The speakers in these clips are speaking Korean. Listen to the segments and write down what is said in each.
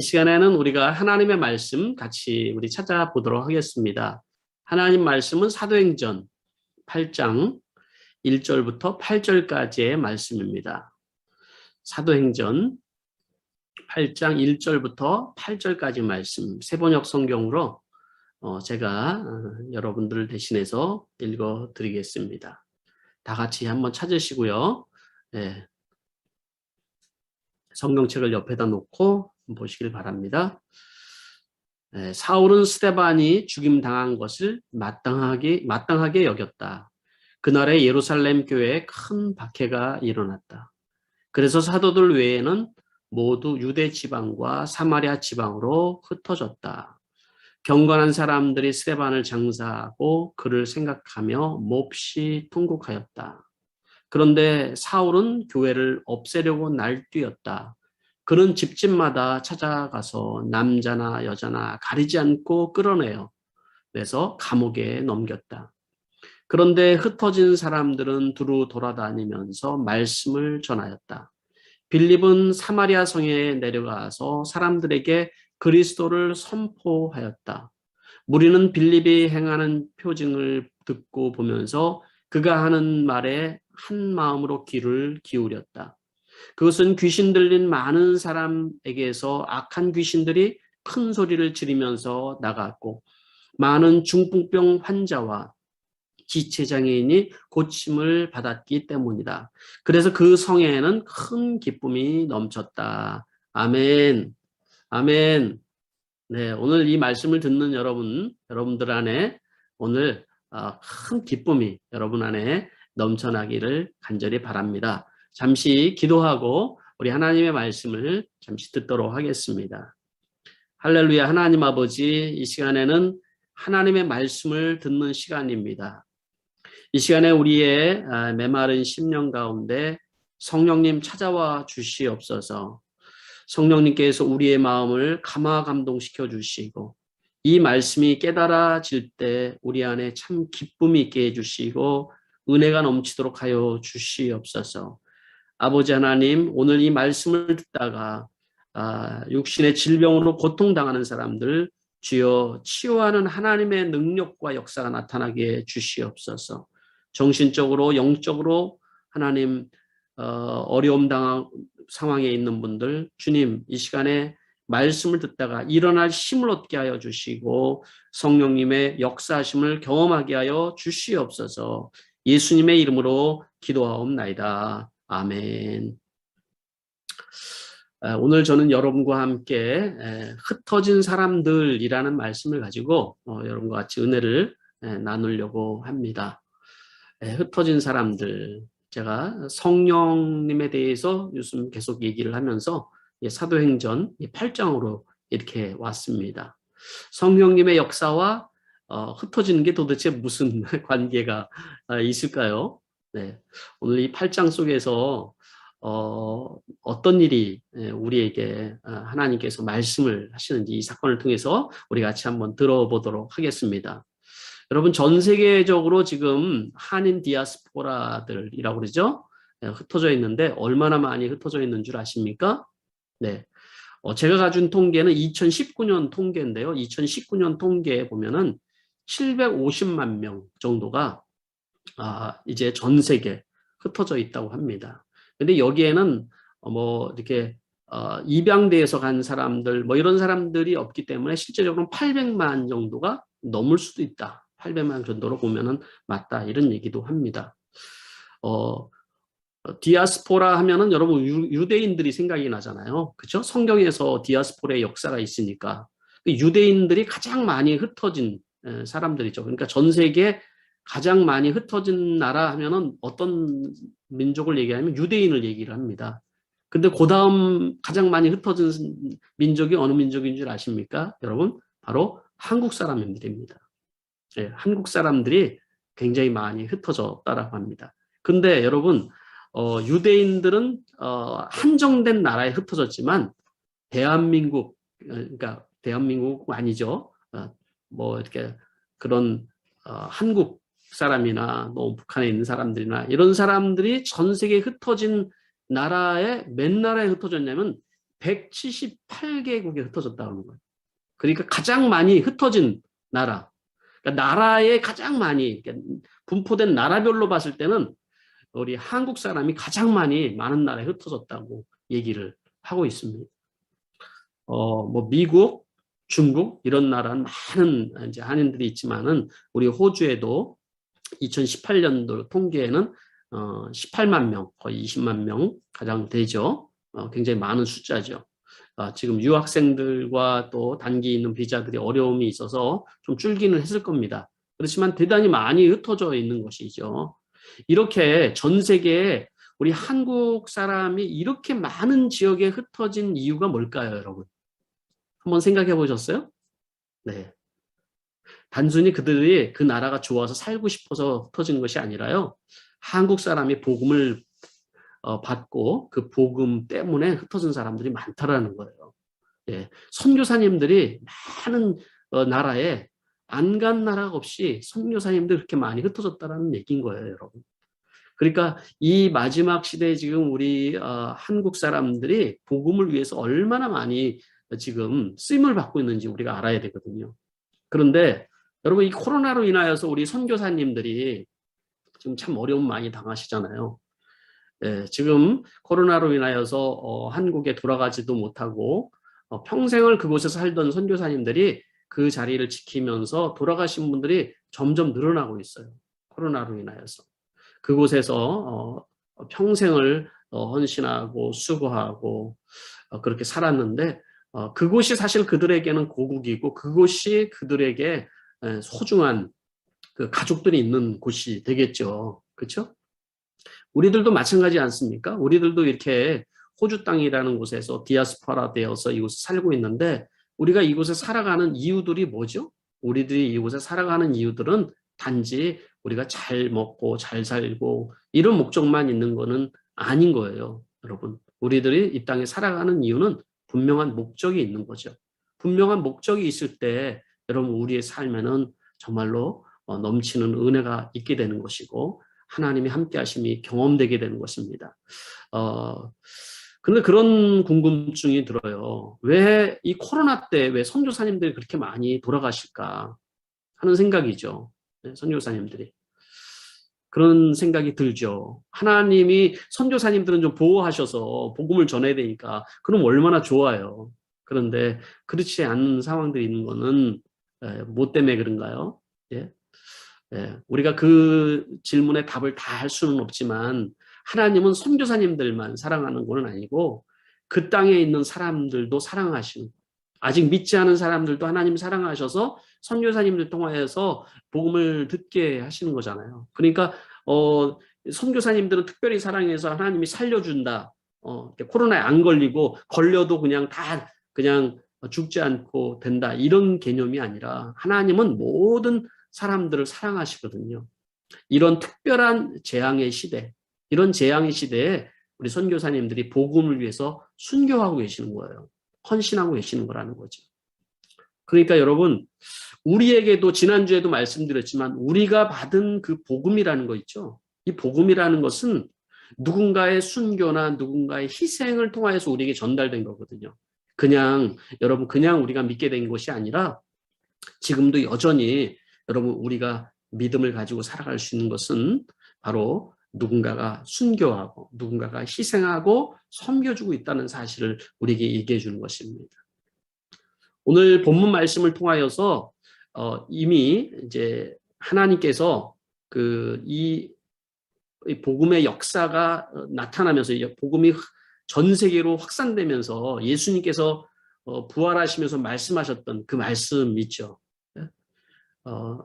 이 시간에는 우리가 하나님의 말씀 같이 우리 찾아보도록 하겠습니다. 하나님 말씀은 사도행전 8장 1절부터 8절까지의 말씀입니다. 사도행전 8장 1절부터 8절까지 말씀, 세번역 성경으로 제가 여러분들을 대신해서 읽어드리겠습니다. 다 같이 한번 찾으시고요. 네, 성경책을 옆에다 놓고 보시길 바랍니다. 사울은 스데반이 죽임당한 것을 마땅하게 여겼다. 그날에 예루살렘 교회에 큰 박해가 일어났다. 그래서 사도들 외에는 모두 유대 지방과 사마리아 지방으로 흩어졌다. 경건한 사람들이 스데반을 장사하고 그를 생각하며 몹시 통곡하였다. 그런데 사울은 교회를 없애려고 날뛰었다. 그는 집집마다 찾아가서 남자나 여자나 가리지 않고 끌어내어 내서 감옥에 넘겼다. 그런데 흩어진 사람들은 두루 돌아다니면서 말씀을 전하였다. 빌립은 사마리아 성에 내려가서 사람들에게 그리스도를 선포하였다. 무리는 빌립이 행하는 표징을 듣고 보면서 그가 하는 말에 한 마음으로 귀를 기울였다. 그것은 귀신 들린 많은 사람에게서 악한 귀신들이 큰 소리를 지르면서 나갔고 많은 중풍병 환자와 지체장애인이 고침을 받았기 때문이다. 그래서 그 성에는 큰 기쁨이 넘쳤다. 아멘. 아멘. 네, 오늘 이 말씀을 듣는 여러분들 안에 오늘 큰 기쁨이 여러분 안에 넘쳐나기를 간절히 바랍니다. 잠시 기도하고 우리 하나님의 말씀을 잠시 듣도록 하겠습니다. 할렐루야. 하나님 아버지, 이 시간에는 하나님의 말씀을 듣는 시간입니다. 이 시간에 우리의 메마른 심령 가운데 성령님 찾아와 주시옵소서. 성령님께서 우리의 마음을 감화감동시켜 주시고 이 말씀이 깨달아질 때 우리 안에 참 기쁨이 있게 해주시고 은혜가 넘치도록 하여 주시옵소서. 아버지 하나님, 오늘 이 말씀을 듣다가 육신의 질병으로 고통당하는 사람들 주여 치유하는 하나님의 능력과 역사가 나타나게 주시옵소서. 정신적으로 영적으로 하나님 어려움 당한 상황에 있는 분들 주님 이 시간에 말씀을 듣다가 일어날 힘을 얻게 하여 주시고 성령님의 역사하심을 경험하게 하여 주시옵소서. 예수님의 이름으로 기도하옵나이다. 아멘. 오늘 저는 여러분과 함께 흩어진 사람들이라는 말씀을 가지고 여러분과 같이 은혜를 나누려고 합니다. 흩어진 사람들, 제가 성령님에 대해서 요즘 계속 얘기를 하면서 사도행전 8장으로 이렇게 왔습니다. 성령님의 역사와 흩어지는 게 도대체 무슨 관계가 있을까요? 네, 오늘 이 8장 속에서 어떤 일이 우리에게 하나님께서 말씀을 하시는지 이 사건을 통해서 우리 같이 한번 들어보도록 하겠습니다. 여러분 전 세계적으로 지금 한인 디아스포라들이라고 그러죠. 흩어져 있는데 얼마나 많이 흩어져 있는 줄 아십니까? 네, 제가 가진 통계는 2019년 통계인데요. 2019년 통계에 보면은 750만 명 정도가 이제 전 세계 흩어져 있다고 합니다. 근데 여기에는 뭐 이렇게 입양대에서 간 사람들 뭐 이런 사람들이 없기 때문에 실제적으로 800만 정도가 넘을 수도 있다. 800만 정도로 보면은 맞다 이런 얘기도 합니다. 디아스포라 하면은 여러분 유대인들이 생각이 나잖아요. 그렇죠? 성경에서 디아스포라의 역사가 있으니까 유대인들이 가장 많이 흩어진 사람들이죠. 그러니까 전 세계에 가장 많이 흩어진 나라 하면은 어떤 민족을 얘기하면 유대인을 얘기를 합니다. 근데 그 다음 가장 많이 흩어진 민족이 어느 민족인 줄 아십니까? 여러분 바로 한국 사람들입니다. 네, 한국 사람들이 굉장히 많이 흩어졌다라고 합니다. 근데 여러분 유대인들은 한정된 나라에 흩어졌지만 대한민국 그러니까 대한민국 아니죠. 뭐 이렇게 그런 한국 사람이나 뭐 북한에 있는 사람들이나 이런 사람들이 전 세계에 흩어진 나라에 몇 나라에 흩어졌냐면 178개국에 흩어졌다는 거예요. 그러니까 가장 많이 흩어진 나라. 그러니까 나라에 가장 많이 분포된 나라별로 봤을 때는 우리 한국 사람이 가장 많은 나라에 흩어졌다고 얘기를 하고 있습니다. 뭐 미국, 중국 이런 나라는 많은 이제 한인들이 있지만은 우리 호주에도 2018년도 통계에는 18만 명, 거의 20만 명 가량 되죠. 굉장히 많은 숫자죠. 지금 유학생들과 또 단기 있는 비자들이 어려움이 있어서 좀 줄기는 했을 겁니다. 그렇지만 대단히 많이 흩어져 있는 것이죠. 이렇게 전 세계에 우리 한국 사람이 이렇게 많은 지역에 흩어진 이유가 뭘까요, 여러분? 한번 생각해 보셨어요? 네. 단순히 그들이 그 나라가 좋아서 살고 싶어서 흩어진 것이 아니라요. 한국 사람이 복음을 받고 그 복음 때문에 흩어진 사람들이 많다라는 거예요. 예. 선교사님들이 많은 나라에 안 간 나라가 없이 선교사님들 그렇게 많이 흩어졌다라는 얘기인 거예요, 여러분. 그러니까 이 마지막 시대에 지금 우리 한국 사람들이 복음을 위해서 얼마나 많이 지금 쓰임을 받고 있는지 우리가 알아야 되거든요. 그런데 여러분 이 코로나로 인하여서 우리 선교사님들이 지금 참 어려움 많이 당하시잖아요. 예, 지금 코로나로 인하여서 한국에 돌아가지도 못하고 평생을 그곳에서 살던 선교사님들이 그 자리를 지키면서 돌아가신 분들이 점점 늘어나고 있어요. 코로나로 인하여서. 그곳에서 평생을 헌신하고 수고하고 그렇게 살았는데 그곳이 사실 그들에게는 고국이고 그곳이 그들에게 소중한 그 가족들이 있는 곳이 되겠죠. 그렇죠? 우리들도 마찬가지 않습니까? 우리들도 이렇게 호주 땅이라는 곳에서 디아스포라 되어서 이곳에 살고 있는데 우리가 이곳에 살아가는 이유들이 뭐죠? 우리들이 이곳에 살아가는 이유들은 단지 우리가 잘 먹고 잘 살고 이런 목적만 있는 거는 아닌 거예요. 여러분, 우리들이 이 땅에 살아가는 이유는 분명한 목적이 있는 거죠. 분명한 목적이 있을 때 여러분 우리의 삶에는 정말로 넘치는 은혜가 있게 되는 것이고 하나님의 함께 하심이 경험되게 되는 것입니다. 근데 그런 궁금증이 들어요. 왜 이 코로나 때 왜 선교사님들이 그렇게 많이 돌아가실까 하는 생각이죠. 네, 선교사님들이. 그런 생각이 들죠. 하나님이 선교사님들은 좀 보호하셔서 복음을 전해야 되니까 그럼 얼마나 좋아요. 그런데 그렇지 않는 상황들이 있는 거는 뭐 때문에 그런가요? 예? 예, 우리가 그 질문에 답을 다 할 수는 없지만 하나님은 선교사님들만 사랑하는 것은 아니고 그 땅에 있는 사람들도 사랑하시는, 아직 믿지 않은 사람들도 하나님 사랑하셔서 선교사님들 통하여서 복음을 듣게 하시는 거잖아요. 그러니까 선교사님들은 특별히 사랑해서 하나님이 살려준다. 코로나에 안 걸리고 걸려도 그냥 다 그냥 죽지 않고 된다. 이런 개념이 아니라 하나님은 모든 사람들을 사랑하시거든요. 이런 특별한 재앙의 시대, 이런 재앙의 시대에 우리 선교사님들이 복음을 위해서 순교하고 계시는 거예요. 헌신하고 계시는 거라는 거죠. 그러니까 여러분, 우리에게도 지난주에도 말씀드렸지만 우리가 받은 그 복음이라는 거 있죠. 이 복음이라는 것은 누군가의 순교나 누군가의 희생을 통하여서 우리에게 전달된 거거든요. 여러분 그냥 우리가 믿게 된 것이 아니라 지금도 여전히 여러분 우리가 믿음을 가지고 살아갈 수 있는 것은 바로 누군가가 순교하고 누군가가 희생하고 섬겨주고 있다는 사실을 우리에게 얘기해 주는 것입니다. 오늘 본문 말씀을 통하여서 이미 이제 하나님께서 이 복음의 역사가 나타나면서 복음이 전 세계로 확산되면서 예수님께서 부활하시면서 말씀하셨던 그 말씀 있죠.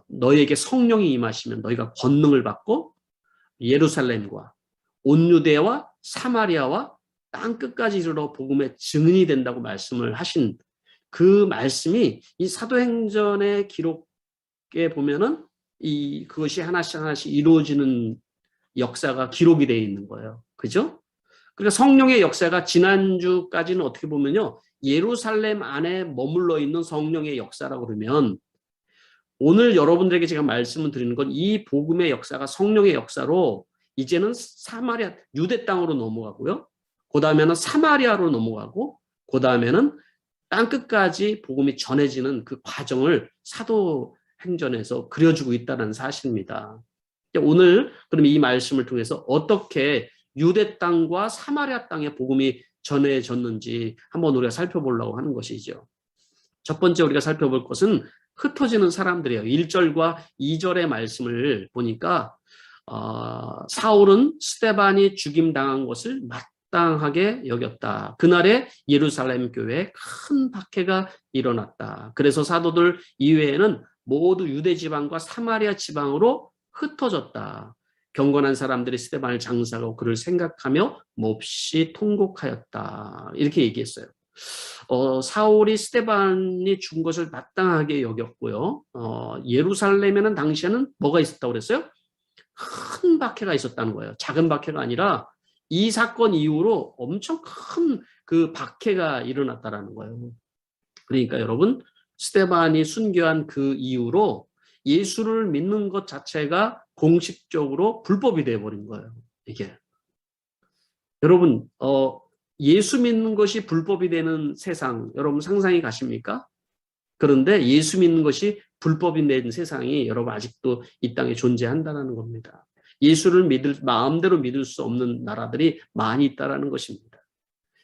너희에게 성령이 임하시면 너희가 권능을 받고 예루살렘과 온 유대와 사마리아와 땅 끝까지 이르러 복음의 증인이 된다고 말씀을 하신 그 말씀이 이 사도행전의 기록에 보면은 그것이 하나씩 하나씩 이루어지는 역사가 기록이 되어 있는 거예요. 그죠? 그러니까 성령의 역사가 지난주까지는 어떻게 보면요. 예루살렘 안에 머물러 있는 성령의 역사라고 그러면 오늘 여러분들에게 제가 말씀을 드리는 건 이 복음의 역사가 성령의 역사로 이제는 사마리아, 유대 땅으로 넘어가고요. 그 다음에는 사마리아로 넘어가고 그 다음에는 땅끝까지 복음이 전해지는 그 과정을 사도행전에서 그려주고 있다는 사실입니다. 오늘 그럼 이 말씀을 통해서 어떻게 유대 땅과 사마리아 땅에 복음이 전해졌는지 한번 우리가 살펴보려고 하는 것이죠. 첫 번째 우리가 살펴볼 것은 흩어지는 사람들이에요. 1절과 2절의 말씀을 보니까 사울은 스데반이 죽임당한 것을 마땅하게 여겼다. 그날에 예루살렘 교회에 큰 박해가 일어났다. 그래서 사도들 이외에는 모두 유대 지방과 사마리아 지방으로 흩어졌다. 경건한 사람들이 스데반을 장사하고 그를 생각하며 몹시 통곡하였다. 이렇게 얘기했어요. 사울이 스데반이 죽은 것을 마땅하게 여겼고요. 예루살렘에는 당시에는 뭐가 있었다고 그랬어요? 큰 박해가 있었다는 거예요. 작은 박해가 아니라 이 사건 이후로 엄청 큰 그 박해가 일어났다는 거예요. 그러니까 여러분, 스데반이 순교한 그 이후로 예수를 믿는 것 자체가 공식적으로 불법이 되어버린 거예요. 이게. 여러분, 예수 믿는 것이 불법이 되는 세상, 여러분 상상이 가십니까? 그런데 예수 믿는 것이 불법이 된 세상이 여러분 아직도 이 땅에 존재한다는 겁니다. 예수를 마음대로 믿을 수 없는 나라들이 많이 있다는 것입니다.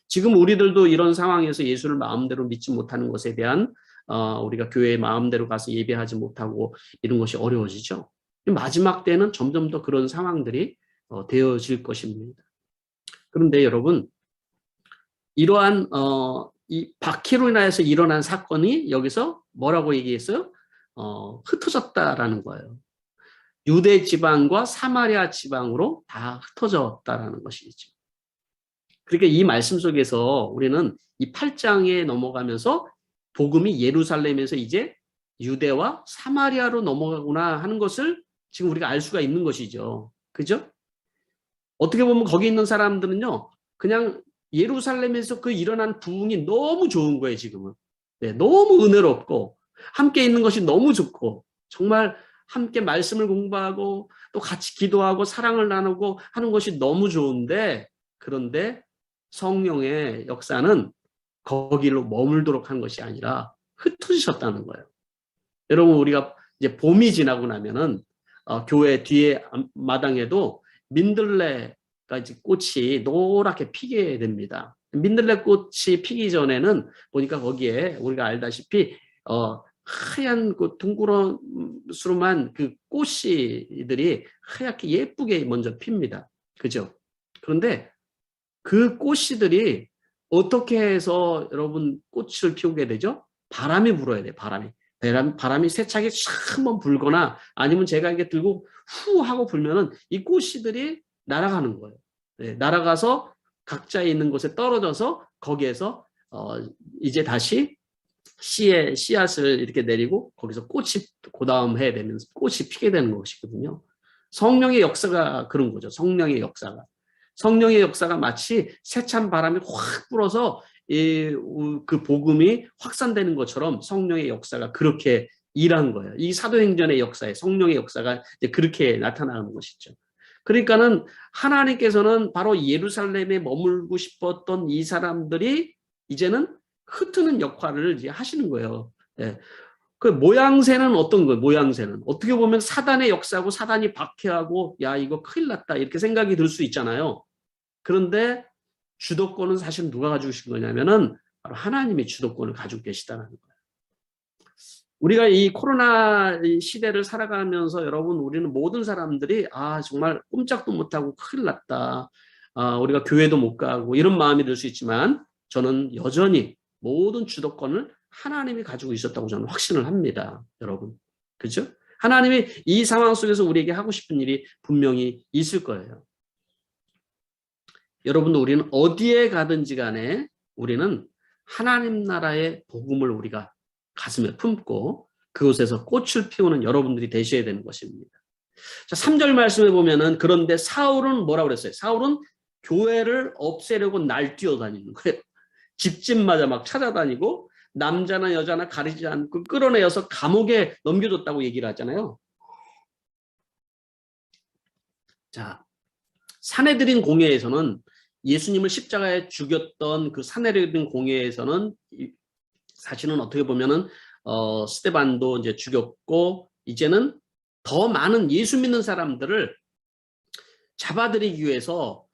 지금 우리들도 이런 상황에서 예수를 마음대로 믿지 못하는 것에 대한 우리가 교회에 마음대로 가서 예배하지 못하고 이런 것이 어려워지죠. 마지막 때는 점점 더 그런 상황들이 되어질 것입니다. 그런데 여러분, 이러한 이 박해로 인하여서 일어난 사건이 여기서 뭐라고 얘기했어요? 흩어졌다라는 거예요. 유대 지방과 사마리아 지방으로 다 흩어졌다라는 것이죠. 그러니까 이 말씀 속에서 우리는 이 8장에 넘어가면서 복음이 예루살렘에서 이제 유대와 사마리아로 넘어가구나 하는 것을 지금 우리가 알 수가 있는 것이죠. 그죠? 어떻게 보면 거기 있는 사람들은요, 그냥 예루살렘에서 그 일어난 부흥이 너무 좋은 거예요, 지금은. 네, 너무 은혜롭고, 함께 있는 것이 너무 좋고, 정말 함께 말씀을 공부하고, 또 같이 기도하고, 사랑을 나누고 하는 것이 너무 좋은데, 그런데 성령의 역사는 거기로 머물도록 한 것이 아니라 흩어지셨다는 거예요. 여러분, 우리가 이제 봄이 지나고 나면은, 교회 뒤에 마당에도 민들레가 이제 꽃이 노랗게 피게 됩니다. 민들레 꽃이 피기 전에는 보니까 거기에 우리가 알다시피 하얀 그 둥그런스름한 그 꽃이들이 하얗게 예쁘게 먼저 핍니다. 그죠? 그런데 그 꽃이들이 어떻게 해서 여러분 꽃을 피우게 되죠? 바람이 불어야 돼요. 바람이 세차게 촥 한번 불거나 아니면 제가 이게 들고 후 하고 불면은 이 꽃씨들이 날아가는 거예요. 네, 날아가서 각자 있는 곳에 떨어져서 거기에서 이제 다시 씨앗을 이렇게 내리고 거기서 꽃이 그 다음 해에 되면 꽃이 피게 되는 것이거든요. 성령의 역사가 그런 거죠. 성령의 역사가 마치 세찬 바람이 확 불어서 그 복음이 확산되는 것처럼 성령의 역사가 그렇게 일한 거예요. 이 사도행전의 역사에 성령의 역사가 이제 그렇게 나타나는 것이죠. 그러니까는 하나님께서는 바로 예루살렘에 머물고 싶었던 이 사람들이 이제는 흩트는 역할을 이제 하시는 거예요. 예. 그 모양새는 어떤 거예요? 모양새는 어떻게 보면 사단의 역사고 사단이 박해하고 야 이거 큰일 났다 이렇게 생각이 들 수 있잖아요. 그런데 주도권은 사실 누가 가지고 계신 거냐면은 바로 하나님이 주도권을 가지고 계시다는 거예요. 우리가 이 코로나 시대를 살아가면서 여러분 우리는 모든 사람들이 정말 꼼짝도 못하고 큰일 났다. 우리가 교회도 못 가고 이런 마음이 들 수 있지만 저는 여전히 모든 주도권을 하나님이 가지고 있었다고 저는 확신을 합니다. 여러분. 그죠? 하나님이 이 상황 속에서 우리에게 하고 싶은 일이 분명히 있을 거예요. 여러분도 우리는 어디에 가든지 간에 우리는 하나님 나라의 복음을 우리가 가슴에 품고 그곳에서 꽃을 피우는 여러분들이 되셔야 되는 것입니다. 자, 3절 말씀에 보면은 그런데 사울은 뭐라고 그랬어요? 사울은 교회를 없애려고 날뛰어 다니는 거예요. 집집마다 막 찾아다니고 남자나 여자나 가리지 않고 끌어내어서 감옥에 넘겨줬다고 얘기를 하잖아요. 자, 사내들인 공회에서는 예수님을 십자가에 죽였던 그 사내리는 공회에서는 사실은 어떻게 보면은 스데반도 이제 죽였고 이제는 더 많은 예수 믿는 사람들을 잡아들이기 위해서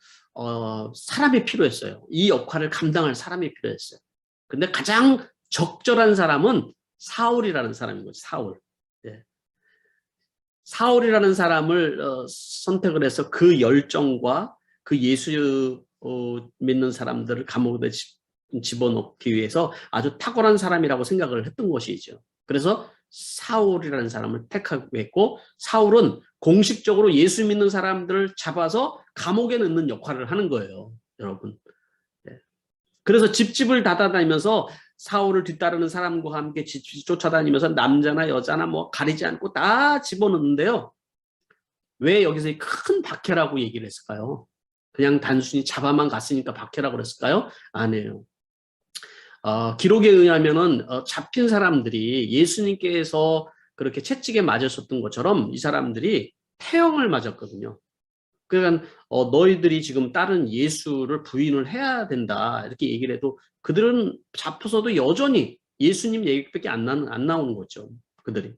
사람이 필요했어요. 이 역할을 감당할 사람이 필요했어요. 근데 가장 적절한 사람은 사울이라는 사람인 거죠. 사울. 예. 사울이라는 사람을 선택을 해서 그 열정과 그 예수 믿는 사람들을 감옥에 집어넣기 위해서 아주 탁월한 사람이라고 생각을 했던 것이죠. 그래서 사울이라는 사람을 택하고 했고, 사울은 공식적으로 예수 믿는 사람들을 잡아서 감옥에 넣는 역할을 하는 거예요, 여러분. 그래서 집집을 다다니면서 사울을 뒤따르는 사람과 함께 쫓아다니면서 남자나 여자나 뭐 가리지 않고 다 집어넣는데요. 왜 여기서 큰 박해라고 얘기를 했을까요? 그냥 단순히 잡아만 갔으니까 박해라고 그랬을까요? 아니에요. 기록에 의하면은 잡힌 사람들이 예수님께서 그렇게 채찍에 맞으셨던 것처럼 이 사람들이 태형을 맞았거든요. 그러니까 너희들이 지금 다른 예수를 부인을 해야 된다 이렇게 얘기를 해도 그들은 잡혀서도 여전히 예수님 얘기밖에 안 나오는 거죠. 그들이.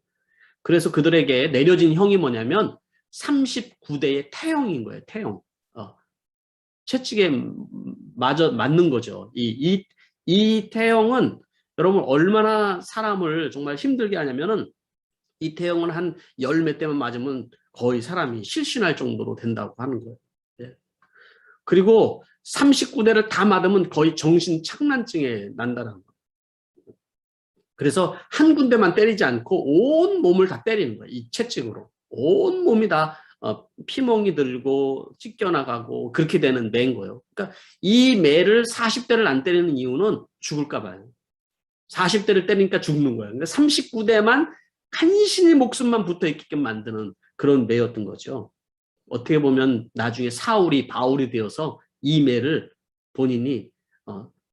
그래서 그들에게 내려진 형이 뭐냐면 39대의 태형인 거예요. 태형. 채찍에 맞는 거죠. 이 태형은 여러분 얼마나 사람을 정말 힘들게 하냐면은 이 태형은 한 열 몇 대만 맞으면 거의 사람이 실신할 정도로 된다고 하는 거예요. 예. 그리고 39대를 다 맞으면 거의 정신 착란증에 난다는 거예요. 그래서 한 군데만 때리지 않고 온 몸을 다 때리는 거예요. 이 채찍으로. 온 몸이 다 피멍이 들고 찢겨나가고 그렇게 되는 매인 거예요. 그러니까 이 매를 40대를 안 때리는 이유는 죽을까 봐요. 40대를 때리니까 죽는 거예요. 그러니까 39대만 간신히 목숨만 붙어있게끔 만드는 그런 매였던 거죠. 어떻게 보면 나중에 사울이 바울이 되어서 이 매를 본인이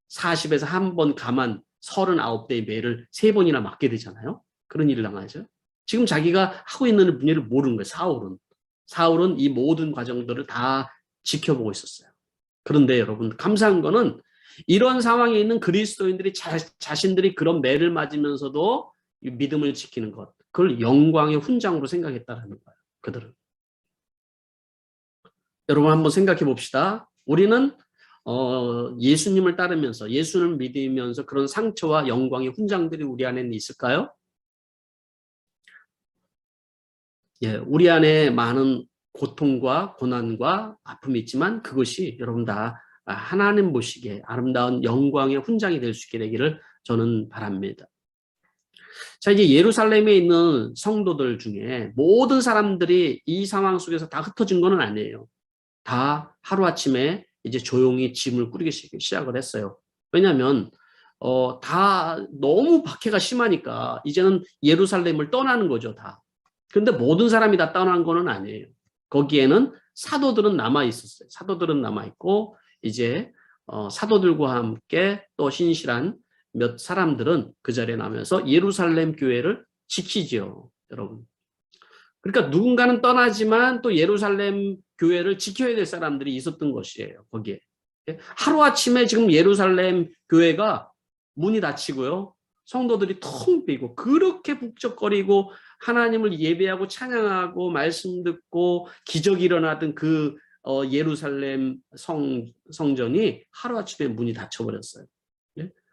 40에서 한 번 감한 39대의 매를 3번이나 맞게 되잖아요. 그런 일을 당하죠. 지금 자기가 하고 있는 일을 모르는 거예요. 사울은 이 모든 과정들을 다 지켜보고 있었어요. 그런데 여러분 감사한 거는 이런 상황에 있는 그리스도인들이 자신들이 그런 매를 맞으면서도 믿음을 지키는 것, 그걸 영광의 훈장으로 생각했다는 거예요. 그들은. 여러분 한번 생각해 봅시다. 우리는 예수님을 따르면서 예수를 믿으면서 그런 상처와 영광의 훈장들이 우리 안에는 있을까요? 예, 우리 안에 많은 고통과 고난과 아픔이 있지만 그것이 여러분 다 하나님 보시기에 아름다운 영광의 훈장이 될 수 있게 되기를 저는 바랍니다. 자, 이제 예루살렘에 있는 성도들 중에 모든 사람들이 이 상황 속에서 다 흩어진 건 아니에요. 다 하루아침에 이제 조용히 짐을 꾸리기 시작을 했어요. 왜냐하면 다 너무 박해가 심하니까 이제는 예루살렘을 떠나는 거죠, 다. 그런데 모든 사람이 다 떠난 건 아니에요. 거기에는 사도들은 남아 있었어요. 사도들은 남아 있고 이제 사도들과 함께 또 신실한 몇 사람들은 그 자리에 남아서 예루살렘 교회를 지키죠, 여러분. 그러니까 누군가는 떠나지만 또 예루살렘 교회를 지켜야 될 사람들이 있었던 것이에요, 거기에. 하루아침에 지금 예루살렘 교회가 문이 닫히고요. 성도들이 텅 비고 그렇게 북적거리고 하나님을 예배하고 찬양하고 말씀 듣고 기적이 일어나던 그 예루살렘 성전이 하루아침에 문이 닫혀버렸어요.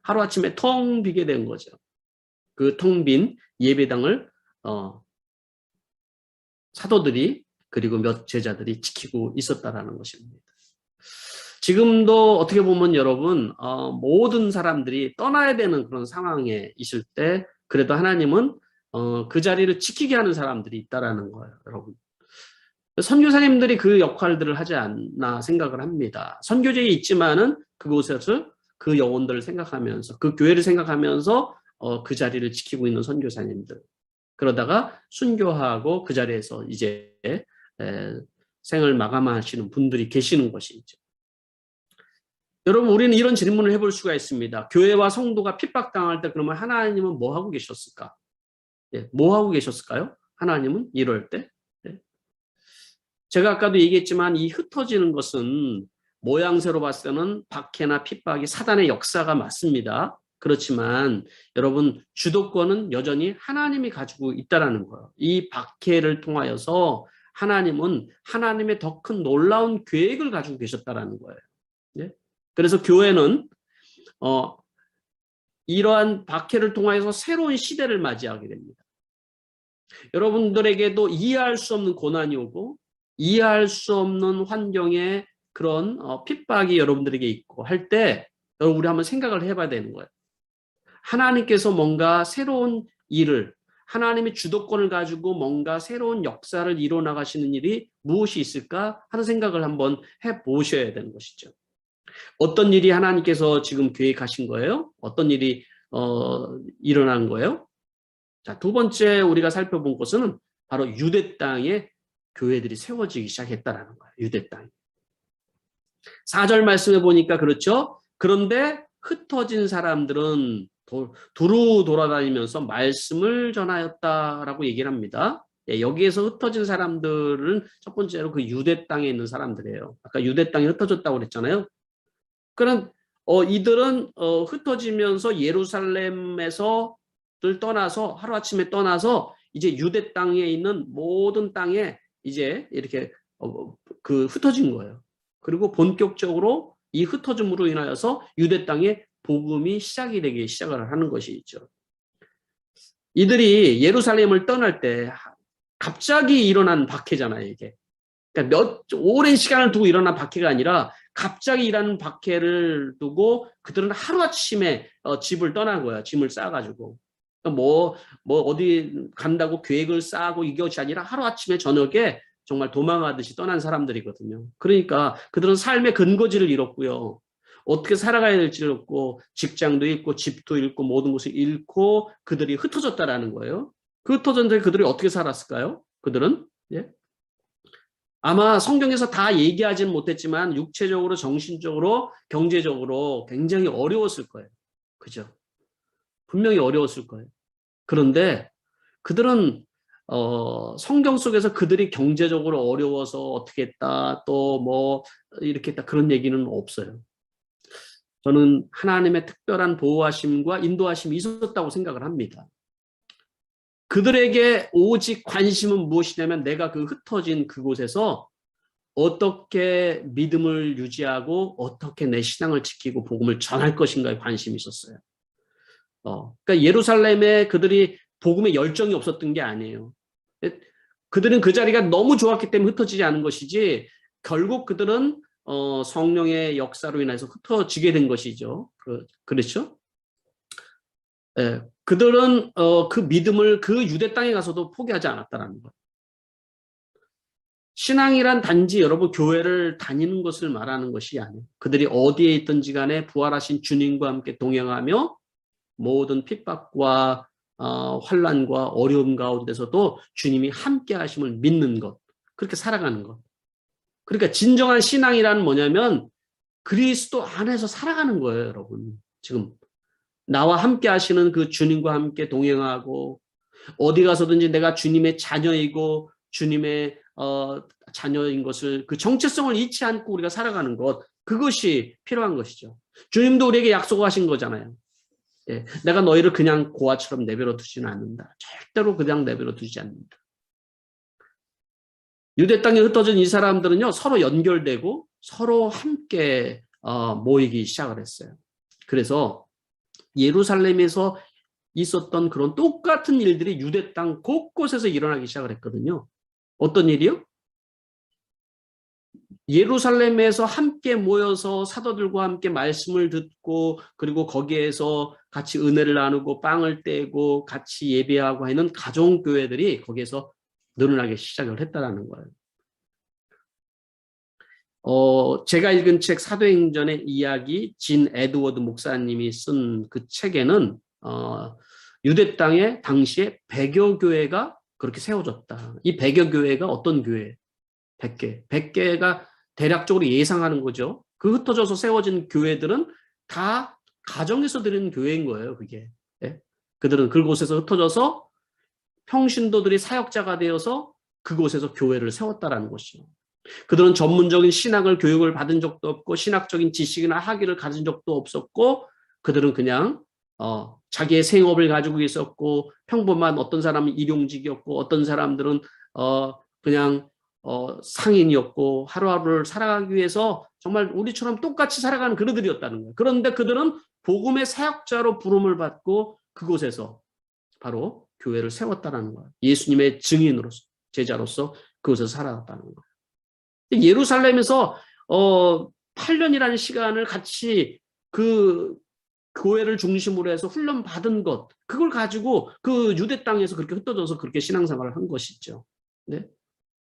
하루아침에 텅 비게 된 거죠. 그 텅 빈 예배당을 사도들이 그리고 몇 제자들이 지키고 있었다라는 것입니다. 지금도 어떻게 보면 여러분 모든 사람들이 떠나야 되는 그런 상황에 있을 때 그래도 하나님은 그 자리를 지키게 하는 사람들이 있다라는 거예요, 여러분. 선교사님들이 그 역할들을 하지 않나 생각을 합니다. 선교제에 있지만은 그곳에서 그 영혼들을 생각하면서 그 교회를 생각하면서 그 자리를 지키고 있는 선교사님들. 그러다가 순교하고 그 자리에서 이제 생을 마감하시는 분들이 계시는 것이죠. 여러분 우리는 이런 질문을 해볼 수가 있습니다. 교회와 성도가 핍박당할 때 그러면 하나님은 뭐 하고 계셨을까? 뭐 하고 계셨을까요? 하나님은 이럴 때? 제가 아까도 얘기했지만 이 흩어지는 것은 모양새로 봤을 때는 박해나 핍박이 사단의 역사가 맞습니다. 그렇지만 여러분 주도권은 여전히 하나님이 가지고 있다라는 거예요. 이 박해를 통하여서 하나님은 하나님의 더 큰 놀라운 계획을 가지고 계셨다라는 거예요. 예? 그래서 교회는 이러한 박해를 통하여서 새로운 시대를 맞이하게 됩니다. 여러분들에게도 이해할 수 없는 고난이 오고 이해할 수 없는 환경에 그런 핍박이 여러분들에게 있고 할 때 여러분 우리 한번 생각을 해봐야 되는 거예요. 하나님께서 뭔가 새로운 일을 하나님의 주도권을 가지고 뭔가 새로운 역사를 이뤄나가시는 일이 무엇이 있을까 하는 생각을 한번 해보셔야 되는 것이죠. 어떤 일이 하나님께서 지금 계획하신 거예요? 어떤 일이 일어난 거예요? 자, 두 번째 우리가 살펴본 것은 바로 유대 땅에 교회들이 세워지기 시작했다라는 거예요. 유대 땅. 4절 말씀해 보니까 그렇죠. 그런데 흩어진 사람들은 두루 돌아다니면서 말씀을 전하였다라고 얘기를 합니다. 예, 여기에서 흩어진 사람들은 첫 번째로 그 유대 땅에 있는 사람들이에요. 아까 유대 땅이 흩어졌다고 그랬잖아요. 그럼 이들은 흩어지면서 예루살렘에서 떠나서 하루아침에 떠나서 이제 유대 땅에 있는 모든 땅에 이제 이렇게 그 흩어진 거예요. 그리고 본격적으로 이 흩어짐으로 인하여서 유대 땅에 복음이 시작이 되기 시작을 하는 것이죠. 이들이 예루살렘을 떠날 때 갑자기 일어난 박해잖아요, 이게. 그러니까 오랜 시간을 두고 일어난 박해가 아니라 갑자기 일어난 박해를 두고 그들은 하루아침에 집을 떠난 거야. 짐을 싸가지고. 뭐 어디 간다고 계획을 짜고 이것이 아니라 하루아침에 저녁에 정말 도망하듯이 떠난 사람들이거든요. 그러니까 그들은 삶의 근거지를 잃었고요. 어떻게 살아가야 될지를 잃고 직장도 잃고 집도 잃고 모든 것을 잃고 그들이 흩어졌다라는 거예요. 그 흩어졌는데 그들이 어떻게 살았을까요? 그들은 예? 아마 성경에서 다 얘기하지는 못했지만 육체적으로 정신적으로 경제적으로 굉장히 어려웠을 거예요. 그죠? 분명히 어려웠을 거예요. 그런데 그들은 성경 속에서 그들이 경제적으로 어려워서 어떻게 했다 또 뭐 이렇게 했다 그런 얘기는 없어요. 저는 하나님의 특별한 보호하심과 인도하심이 있었다고 생각을 합니다. 그들에게 오직 관심은 무엇이냐면 내가 그 흩어진 그곳에서 어떻게 믿음을 유지하고 어떻게 내 신앙을 지키고 복음을 전할 것인가에 관심이 있었어요. 그러니까 예루살렘에 그들이 복음에 열정이 없었던 게 아니에요. 그들은 그 자리가 너무 좋았기 때문에 흩어지지 않은 것이지 결국 그들은 성령의 역사로 인해서 흩어지게 된 것이죠. 그렇죠? 예, 그들은 그 믿음을 그 유대 땅에 가서도 포기하지 않았다는 거예요. 신앙이란 단지 여러분 교회를 다니는 것을 말하는 것이 아니에요. 그들이 어디에 있든지 간에 부활하신 주님과 함께 동행하며 모든 핍박과 환난과 어려움 가운데서도 주님이 함께 하심을 믿는 것. 그렇게 살아가는 것. 그러니까 진정한 신앙이란 뭐냐면 그리스도 안에서 살아가는 거예요, 여러분. 지금 나와 함께 하시는 그 주님과 함께 동행하고 어디 가서든지 내가 주님의 자녀이고 주님의 자녀인 것을 그 정체성을 잊지 않고 우리가 살아가는 것 그것이 필요한 것이죠. 주님도 우리에게 약속하신 거잖아요. 예, 내가 너희를 그냥 고아처럼 내버려 두지는 않는다. 절대로 그냥 내버려 두지 않는다. 유대 땅에 흩어진 이 사람들은요 서로 연결되고 서로 함께 모이기 시작을 했어요. 그래서 예루살렘에서 있었던 그런 똑같은 일들이 유대 땅 곳곳에서 일어나기 시작을 했거든요. 어떤 일이요? 예루살렘에서 함께 모여서 사도들과 함께 말씀을 듣고 그리고 거기에서 같이 은혜를 나누고 빵을 떼고 같이 예배하고 하는 가정교회들이 거기에서 늘어나기 시작을 했다는 거예요. 제가 읽은 책 사도행전의 이야기 진 에드워드 목사님이 쓴 그 책에는 유대 땅에 당시에 100여 교회가 그렇게 세워졌다. 이 100여 교회가 어떤 교회? 100개. 100개가 대략적으로 예상하는 거죠. 그 흩어져서 세워진 교회들은 다 가정에서 드리는 교회인 거예요. 그게. 예? 그들은 그곳에서 흩어져서 평신도들이 사역자가 되어서 그곳에서 교회를 세웠다라는 것이죠. 그들은 전문적인 신학을 교육을 받은 적도 없고 신학적인 지식이나 학위를 가진 적도 없었고 그들은 그냥 자기의 생업을 가지고 있었고 평범한 어떤 사람은 일용직이었고 어떤 사람들은 그냥 상인이었고 하루하루를 살아가기 위해서 정말 우리처럼 똑같이 살아가는 그들이었다는 거예요. 그런데 그들은 복음의 사역자로 부름을 받고 그곳에서 바로 교회를 세웠다는 거예요. 예수님의 증인으로서 제자로서 그곳에서 살아갔다는 거예요. 예루살렘에서 8년이라는 시간을 같이 그 교회를 중심으로 해서 훈련받은 것, 그걸 가지고 그 유대 땅에서 그렇게 흩어져서 그렇게 신앙생활을 한 것이죠. 네?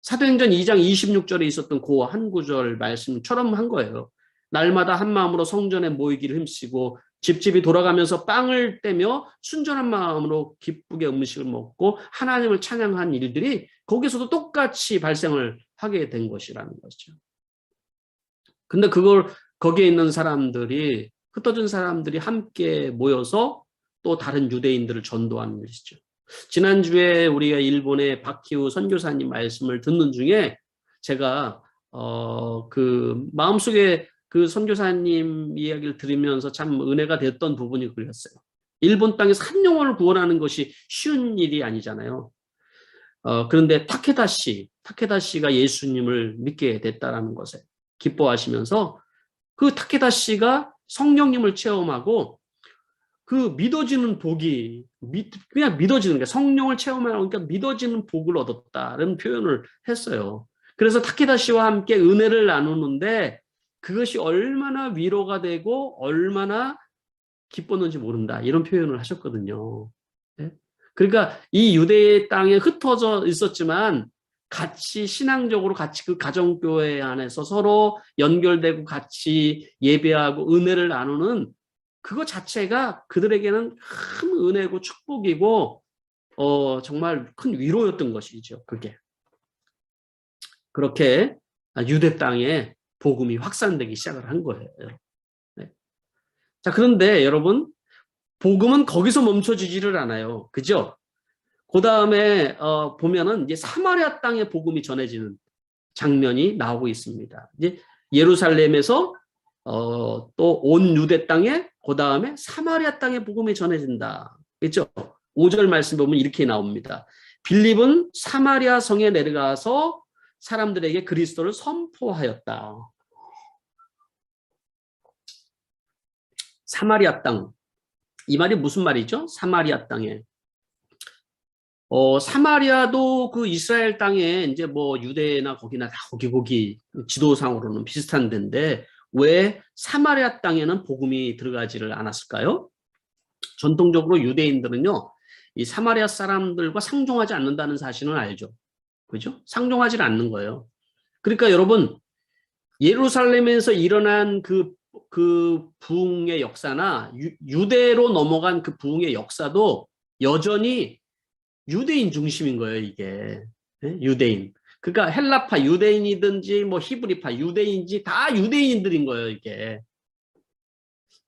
사도행전 2장 26절에 있었던 그 한 구절 말씀처럼 한 거예요. 날마다 한 마음으로 성전에 모이기를 힘쓰고 집집이 돌아가면서 빵을 떼며 순전한 마음으로 기쁘게 음식을 먹고 하나님을 찬양한 일들이 거기서도 똑같이 발생을 하게 된 것이라는 거죠. 근데 그걸 거기에 있는 사람들이 흩어진 사람들이 함께 모여서 또 다른 유대인들을 전도하는 것이죠. 지난주에 우리가 일본의 박희우 선교사님 말씀을 듣는 중에 제가 그 마음속에 그 선교사님 이야기를 들으면서 참 은혜가 됐던 부분이 그랬어요. 일본 땅에서 한 영혼을 구원하는 것이 쉬운 일이 아니잖아요. 그런데 타케다 씨가 예수님을 믿게 됐다라는 것에 기뻐하시면서 그 타케다 씨가 성령님을 체험하고 그 믿어지는 복이 그냥 믿어지는 게 성령을 체험하니까 믿어지는 복을 얻었다는 표현을 했어요. 그래서 타케다 씨와 함께 은혜를 나누는데 그것이 얼마나 위로가 되고 얼마나 기뻤는지 모른다 이런 표현을 하셨거든요. 네? 그러니까 이 유대의 땅에 흩어져 있었지만 같이 신앙적으로 같이 그 가정교회 안에서 서로 연결되고 같이 예배하고 은혜를 나누는 그거 자체가 그들에게는 큰 은혜고 축복이고 정말 큰 위로였던 것이죠. 그게 그렇게 유대 땅에 복음이 확산되기 시작을 한 거예요. 네. 자, 그런데 여러분 복음은 거기서 멈춰지지를 않아요. 그죠? 그 다음에 보면은 이제 사마리아 땅에 복음이 전해지는 장면이 나오고 있습니다. 이제 예루살렘에서 또 온 유대 땅에 그 다음에 사마리아 땅에 복음이 전해진다. 그렇죠? 5절 말씀 보면 이렇게 나옵니다. 빌립은 사마리아 성에 내려가서 사람들에게 그리스도를 선포하였다. 사마리아 땅. 이 말이 무슨 말이죠? 사마리아 땅에. 사마리아도 그 이스라엘 땅에 이제 뭐 유대나 거기나 다 거기 지도상으로는 비슷한 데인데 왜 사마리아 땅에는 복음이 들어가지를 않았을까요? 전통적으로 유대인들은요, 이 사마리아 사람들과 상종하지 않는다는 사실은 알죠. 그죠? 상종하지 않는 거예요. 그러니까 여러분, 예루살렘에서 일어난 그 부흥의 역사나 유대로 넘어간 그 부흥의 역사도 여전히 유대인 중심인 거예요, 이게. 유대인. 그러니까 헬라파 유대인이든지 뭐 히브리파 유대인인지 다 유대인들인 거예요, 이게.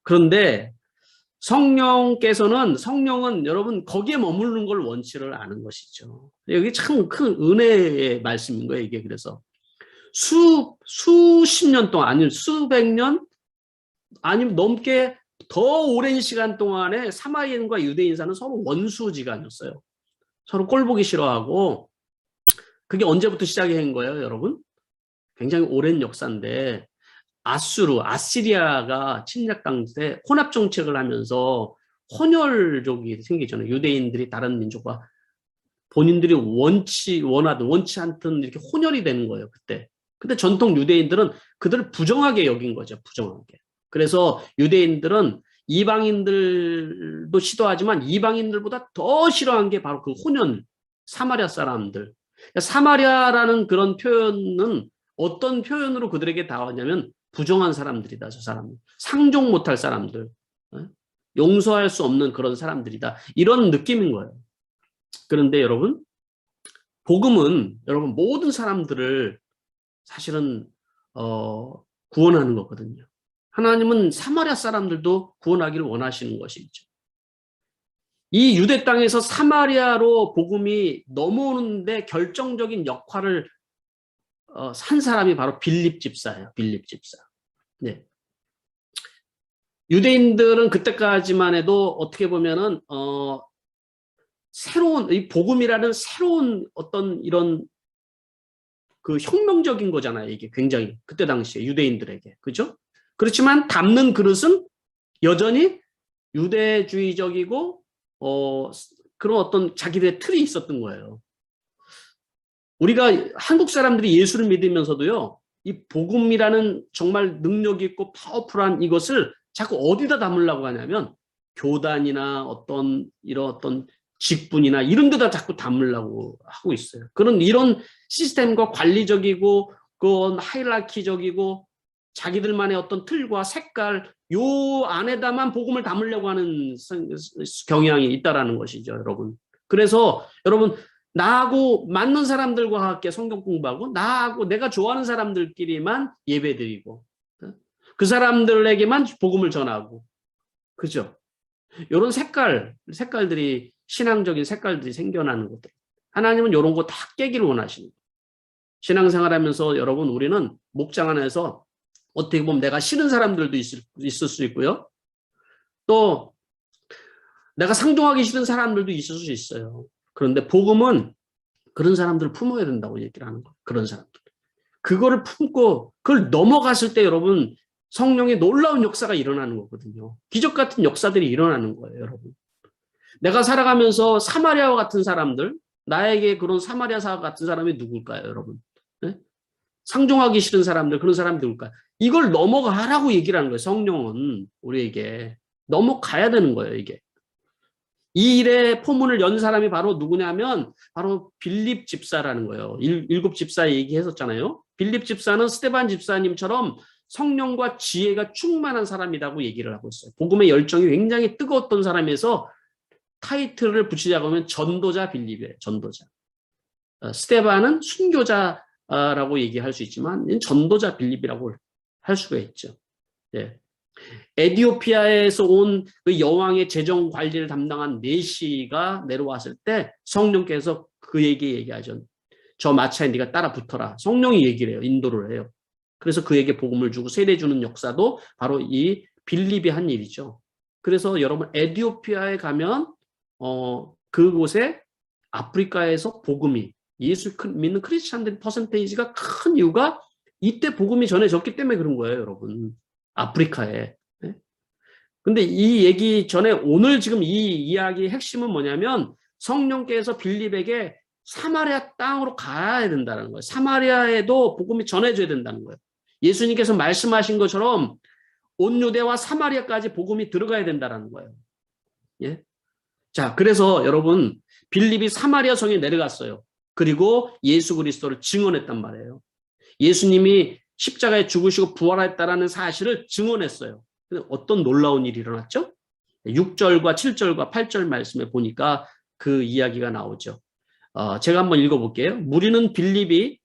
그런데 성령은 여러분 거기에 머무르는 걸 원치를 않은 것이죠. 여기 참 큰 은혜의 말씀인 거예요, 이게. 그래서 수십 년 동안 아니면 수백 년 아니면 넘게 더 오랜 시간 동안에 사마리아인과 유대인사는 서로 원수지간이었어요. 서로 꼴보기 싫어하고 그게 언제부터 시작이 된 거예요, 여러분? 굉장히 오랜 역사인데 아시리아가 침략 당시에 혼합 정책을 하면서 혼혈족이 생기잖아요. 유대인들이 다른 민족과 본인들이 원치 않던 이렇게 혼혈이 되는 거예요, 그때. 근데 전통 유대인들은 그들을 부정하게 여긴 거죠, 부정하게. 그래서 유대인들은 이방인들도 시도하지만 이방인들보다 더 싫어한 게 바로 그 혼혈, 사마리아 사람들. 사마리아라는 그런 표현은 어떤 표현으로 그들에게 닿았냐면 부정한 사람들이다, 저 사람은. 상종 못할 사람들. 용서할 수 없는 그런 사람들이다. 이런 느낌인 거예요. 그런데 여러분, 복음은 여러분 모든 사람들을 사실은 구원하는 거거든요. 하나님은 사마리아 사람들도 구원하기를 원하시는 것이죠. 이 유대 땅에서 사마리아로 복음이 넘어오는데 결정적인 역할을 산 사람이 바로 빌립 집사예요. 빌립 집사. 네. 유대인들은 그때까지만 해도 어떻게 보면은 새로운 이 복음이라는 새로운 어떤 이런 그 혁명적인 거잖아요. 이게 굉장히 그때 당시에 유대인들에게. 그죠? 그렇지만 담는 그릇은 여전히 유대주의적이고 그런 어떤 자기들의 틀이 있었던 거예요. 우리가 한국 사람들이 예수를 믿으면서도요. 이 복음이라는 정말 능력 있고 파워풀한 이것을 자꾸 어디다 담으려고 하냐면 교단이나 어떤 이런 어떤 직분이나 이런 데다 자꾸 담으려고 하고 있어요. 그런 이런 시스템과 관리적이고 그건 하이라키적이고 자기들만의 어떤 틀과 색깔 요 안에다만 복음을 담으려고 하는 경향이 있다라는 것이죠, 여러분. 그래서 여러분 나하고 맞는 사람들과 함께 성경 공부하고 나하고 내가 좋아하는 사람들끼리만 예배드리고 그 사람들에게만 복음을 전하고 그죠? 이런 색깔들이 신앙적인 색깔들이 생겨나는 것들. 하나님은 이런 거 다 깨기를 원하시는 거예요. 신앙생활하면서 여러분 우리는 목장 안에서 어떻게 보면 내가 싫은 사람들도 있을 수 있고요. 또 내가 상종하기 싫은 사람들도 있을 수 있어요. 그런데 복음은 그런 사람들을 품어야 된다고 얘기를 하는 거예요. 그런 사람들. 그거를 품고 그걸 넘어갔을 때 여러분 성령의 놀라운 역사가 일어나는 거거든요. 기적 같은 역사들이 일어나는 거예요, 여러분. 내가 살아가면서 사마리아와 같은 사람들, 나에게 그런 사마리아사 같은 사람이 누굴까요, 여러분? 네? 상종하기 싫은 사람들, 그런 사람이 누굴까요? 이걸 넘어가라고 얘기를 하는 거예요, 성령은 우리에게. 넘어가야 되는 거예요, 이게. 이 일의 포문을 연 사람이 바로 누구냐면 바로 빌립 집사라는 거예요. 일곱 집사 얘기했었잖아요. 빌립 집사는 스데반 집사님처럼 성령과 지혜가 충만한 사람이라고 얘기를 하고 있어요. 복음의 열정이 굉장히 뜨거웠던 사람에서 타이틀을 붙이자고 하면 전도자 빌립이에요. 전도자. 스데반은 순교자라고 얘기할 수 있지만 전도자 빌립이라고 할 수가 있죠. 예. 에티오피아에서 온 그 여왕의 재정 관리를 담당한 메시가 내려왔을 때 성령께서 그에게 얘기하죠. 저 마차에 네가 따라 붙어라. 성령이 얘기를 해요. 인도를 해요. 그래서 그에게 복음을 주고 세례 주는 역사도 바로 이 빌립이 한 일이죠. 그래서 여러분 에티오피아에 가면 그곳에 아프리카에서 복음이 예수 믿는 크리스찬들 퍼센테이지가 큰 이유가 이때 복음이 전해졌기 때문에 그런 거예요, 여러분. 아프리카에. 근데 이 얘기 전에 오늘 지금 이 이야기의 핵심은 뭐냐면 성령께서 빌립에게 사마리아 땅으로 가야 된다는 거예요. 사마리아에도 복음이 전해져야 된다는 거예요. 예수님께서 말씀하신 것처럼 온 유대와 사마리아까지 복음이 들어가야 된다는 거예요. 예? 자, 그래서 여러분 빌립이 사마리아 성에 내려갔어요. 그리고 예수 그리스도를 증언했단 말이에요. 예수님이 십자가에 죽으시고 부활했다라는 사실을 증언했어요. 어떤 놀라운 일이 일어났죠? 6절과 7절과 8절 말씀에 보니까 그 이야기가 나오죠. 제가 한번 읽어볼게요. 무리는 빌립이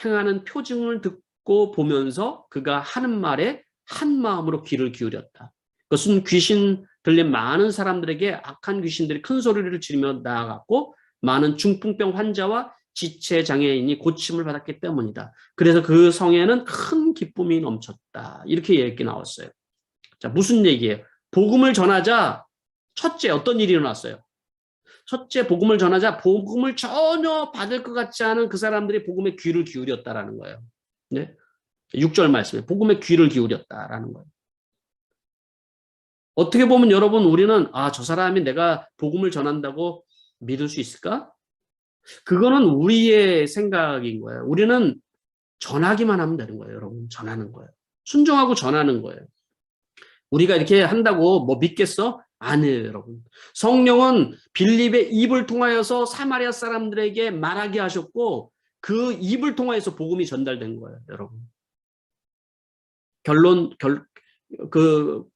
행하는 표징을 듣고 보면서 그가 하는 말에 한 마음으로 귀를 기울였다. 그것은 귀신 들린 많은 사람들에게 악한 귀신들이 큰 소리를 지르며 나아갔고 많은 중풍병 환자와 지체 장애인이 고침을 받았기 때문이다. 그래서 그 성에는 큰 기쁨이 넘쳤다. 이렇게 얘기 나왔어요. 자, 무슨 얘기예요? 복음을 전하자 첫째 어떤 일이 일어났어요? 첫째 복음을 전하자 복음을 전혀 받을 것 같지 않은 그 사람들이 복음에 귀를 기울였다라는 거예요. 네? 6절 말씀에 복음에 귀를 기울였다라는 거예요. 어떻게 보면 여러분 우리는 저 사람이 내가 복음을 전한다고 믿을 수 있을까? 그거는 우리의 생각인 거예요. 우리는 전하기만 하면 되는 거예요, 여러분. 전하는 거예요. 순종하고 전하는 거예요. 우리가 이렇게 한다고 뭐 믿겠어? 아니에요, 여러분. 성령은 빌립의 입을 통하여서 사마리아 사람들에게 말하게 하셨고 그 입을 통하여서 복음이 전달된 거예요, 여러분.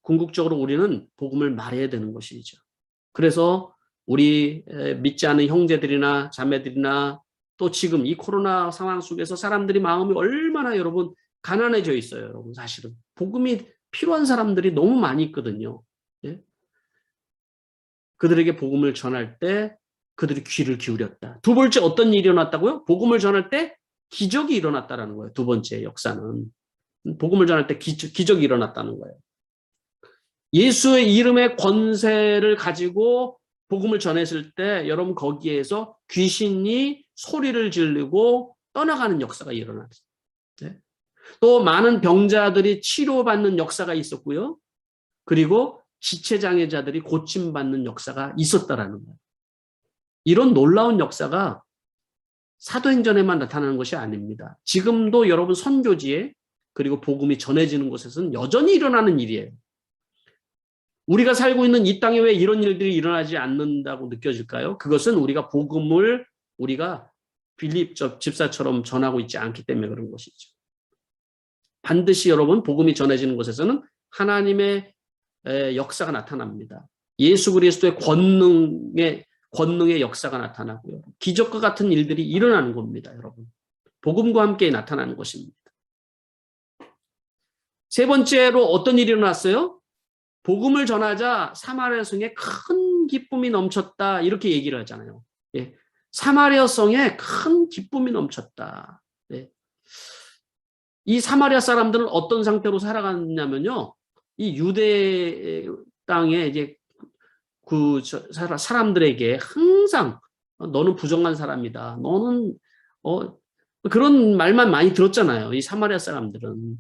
궁극적으로 우리는 복음을 말해야 되는 것이죠. 그래서 우리 믿지 않는 형제들이나 자매들이나 또 지금 이 코로나 상황 속에서 사람들이 마음이 얼마나 여러분 가난해져 있어요, 여러분. 사실은 복음이 필요한 사람들이 너무 많이 있거든요. 예? 그들에게 복음을 전할 때 그들이 귀를 기울였다. 두 번째 어떤 일이 일어났다고요? 복음을 전할 때 기적이 일어났다라는 거예요. 두 번째 역사는. 복음을 전할 때 기적이 일어났다는 거예요. 예수의 이름의 권세를 가지고 복음을 전했을 때 여러분 거기에서 귀신이 소리를 지르고 떠나가는 역사가 일어났어요. 네. 또 많은 병자들이 치료받는 역사가 있었고요. 그리고 지체장애자들이 고침받는 역사가 있었다라는 거예요. 이런 놀라운 역사가 사도행전에만 나타나는 것이 아닙니다. 지금도 여러분 선교지에 그리고 복음이 전해지는 곳에서는 여전히 일어나는 일이에요. 우리가 살고 있는 이 땅에 왜 이런 일들이 일어나지 않는다고 느껴질까요? 그것은 우리가 복음을 우리가 빌립 집사처럼 전하고 있지 않기 때문에 그런 것이죠. 반드시 여러분 복음이 전해지는 곳에서는 하나님의 역사가 나타납니다. 예수 그리스도의 권능의 역사가 나타나고요. 기적과 같은 일들이 일어나는 겁니다, 여러분. 복음과 함께 나타나는 것입니다. 세 번째로 어떤 일이 일어났어요? 복음을 전하자 사마리아 성에 큰 기쁨이 넘쳤다. 이렇게 얘기를 하잖아요. 예. 사마리아 성에 큰 기쁨이 넘쳤다. 예. 이 사마리아 사람들은 어떤 상태로 살아갔냐면요. 이 유대 땅에 이제 그 사람들에게 항상 너는 부정한 사람이다. 너는 그런 말만 많이 들었잖아요. 이 사마리아 사람들은.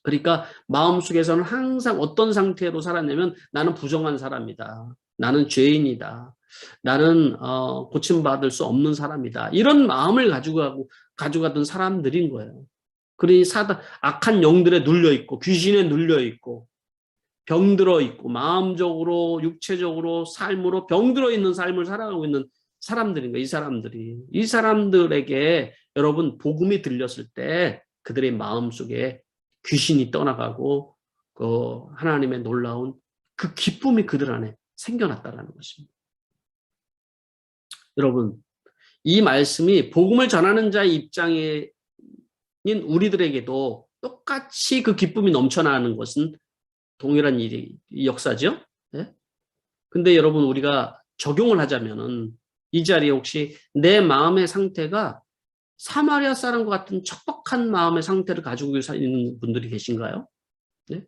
그러니까 마음속에서는 항상 어떤 상태로 살았냐면 나는 부정한 사람이다. 나는 죄인이다. 나는 고침받을 수 없는 사람이다. 이런 마음을 가져가던 사람들인 거예요. 그러니 악한 영들에 눌려있고 귀신에 눌려있고 병들어 있고 마음적으로 육체적으로 삶으로 병들어 있는 삶을 살아가고 있는 사람들인 거예요. 이 사람들에게 여러분 복음이 들렸을 때 그들의 마음속에 귀신이 떠나가고 그 하나님의 놀라운 그 기쁨이 그들 안에 생겨났다는 것입니다. 여러분 이 말씀이 복음을 전하는 자의 입장인 우리들에게도 똑같이 그 기쁨이 넘쳐나는 것은 동일한 역사죠. 네? 근데 여러분 우리가 적용을 하자면은 이 자리에 혹시 내 마음의 상태가 사마리아 사람과 같은 척박한 마음의 상태를 가지고 있는 분들이 계신가요? 네?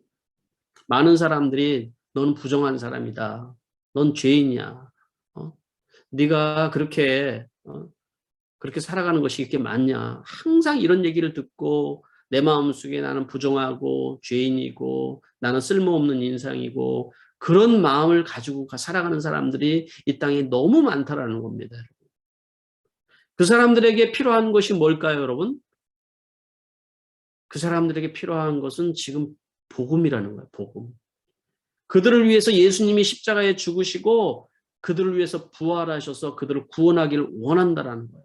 많은 사람들이 너는 부정한 사람이다. 넌 죄인이야. 네가 그렇게 살아가는 것이 이렇게 맞냐. 항상 이런 얘기를 듣고 내 마음속에 나는 부정하고 죄인이고 나는 쓸모없는 인상이고 그런 마음을 가지고 살아가는 사람들이 이 땅에 너무 많다라는 겁니다. 그 사람들에게 필요한 것이 뭘까요, 여러분? 그 사람들에게 필요한 것은 지금 복음이라는 거예요, 복음. 그들을 위해서 예수님이 십자가에 죽으시고 그들을 위해서 부활하셔서 그들을 구원하기를 원한다라는 거예요.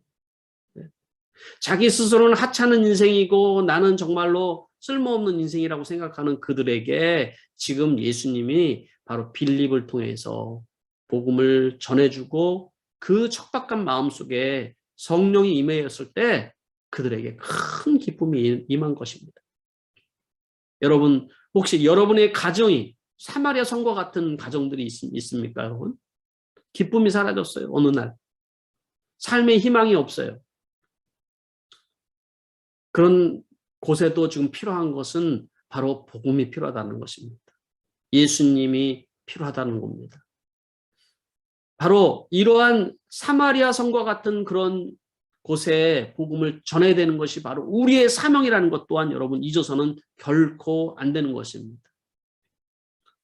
자기 스스로는 하찮은 인생이고 나는 정말로 쓸모없는 인생이라고 생각하는 그들에게 지금 예수님이 바로 빌립을 통해서 복음을 전해주고 그 척박한 마음속에 성령이 임하였을 때 그들에게 큰 기쁨이 임한 것입니다. 여러분 혹시 여러분의 가정이 사마리아 성과 같은 가정들이 있습니까, 여러분? 기쁨이 사라졌어요, 어느 날. 삶의 희망이 없어요. 그런 곳에도 지금 필요한 것은 바로 복음이 필요하다는 것입니다. 예수님이 필요하다는 겁니다. 바로 이러한 사마리아 성과 같은 그런 곳에 복음을 전해야 되는 것이 바로 우리의 사명이라는 것 또한 여러분 잊어서는 결코 안 되는 것입니다.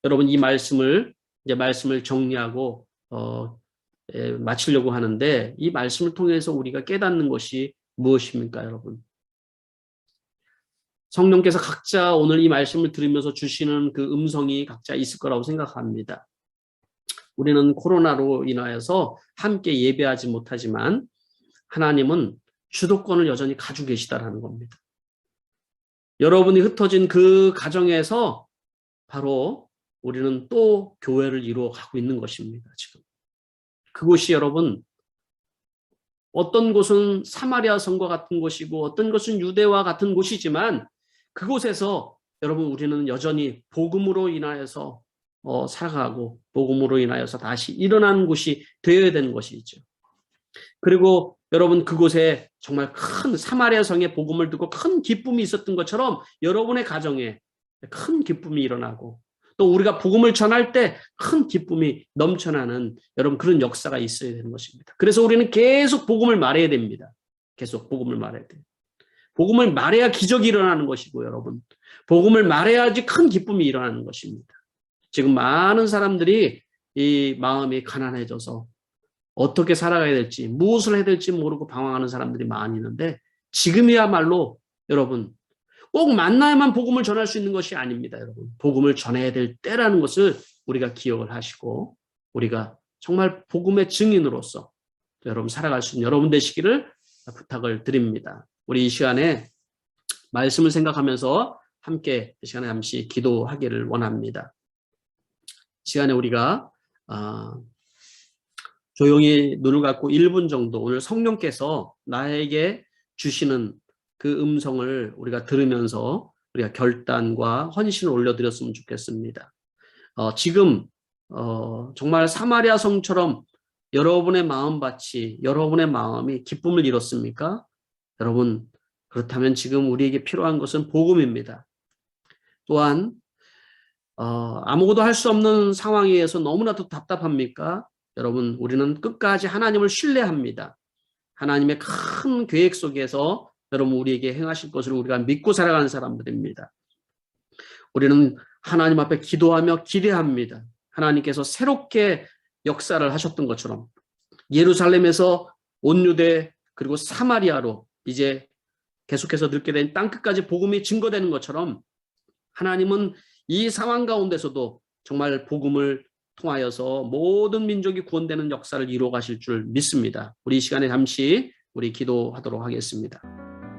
여러분 이 말씀을 정리하고 마치려고 하는데 이 말씀을 통해서 우리가 깨닫는 것이 무엇입니까, 여러분? 성령께서 각자 오늘 이 말씀을 들으면서 주시는 그 음성이 각자 있을 거라고 생각합니다. 우리는 코로나로 인하여서 함께 예배하지 못하지만 하나님은 주도권을 여전히 가지고 계시다라는 겁니다. 여러분이 흩어진 그 가정에서 바로 우리는 또 교회를 이루어 가고 있는 것입니다. 지금 그곳이 여러분 어떤 곳은 사마리아 성과 같은 곳이고 어떤 곳은 유대와 같은 곳이지만 그곳에서 여러분 우리는 여전히 복음으로 인하여서 살아가고 복음으로 인하여서 다시 일어나는 곳이 되어야 되는 것이죠. 그리고 여러분 그곳에 정말 큰 사마리아 성의 복음을 듣고 큰 기쁨이 있었던 것처럼 여러분의 가정에 큰 기쁨이 일어나고 또 우리가 복음을 전할 때 큰 기쁨이 넘쳐나는 여러분 그런 역사가 있어야 되는 것입니다. 그래서 우리는 계속 복음을 말해야 됩니다. 계속 복음을 말해야 돼요. 복음을 말해야 기적이 일어나는 것이고 여러분 복음을 말해야지 큰 기쁨이 일어나는 것입니다. 지금 많은 사람들이 이 마음이 가난해져서 어떻게 살아가야 될지 무엇을 해야 될지 모르고 방황하는 사람들이 많이 있는데 지금이야말로 여러분 꼭 만나야만 복음을 전할 수 있는 것이 아닙니다. 여러분 복음을 전해야 될 때라는 것을 우리가 기억을 하시고 우리가 정말 복음의 증인으로서 여러분 살아갈 수 있는 여러분 되시기를 부탁을 드립니다. 우리 이 시간에 말씀을 생각하면서 함께 이 시간에 잠시 기도하기를 원합니다. 시간에 우리가 조용히 눈을 감고 1분 정도 오늘 성령께서 나에게 주시는 그 음성을 우리가 들으면서 우리가 결단과 헌신을 올려드렸으면 좋겠습니다. 지금 정말 사마리아 성처럼 여러분의 마음밭이 여러분의 마음이 기쁨을 잃었습니까? 여러분 그렇다면 지금 우리에게 필요한 것은 복음입니다. 또한 아무것도 할 수 없는 상황에서 너무나도 답답합니까? 여러분 우리는 끝까지 하나님을 신뢰합니다. 하나님의 큰 계획 속에서 여러분 우리에게 행하실 것을 우리가 믿고 살아가는 사람들입니다. 우리는 하나님 앞에 기도하며 기대합니다. 하나님께서 새롭게 역사를 하셨던 것처럼 예루살렘에서 온 유대 그리고 사마리아로 이제 계속해서 늙게 된 땅끝까지 복음이 증거되는 것처럼 하나님은 이 상황 가운데서도 정말 복음을 통하여서 모든 민족이 구원되는 역사를 이루어 가실 줄 믿습니다. 우리 이 시간에 잠시 우리 기도하도록 하겠습니다.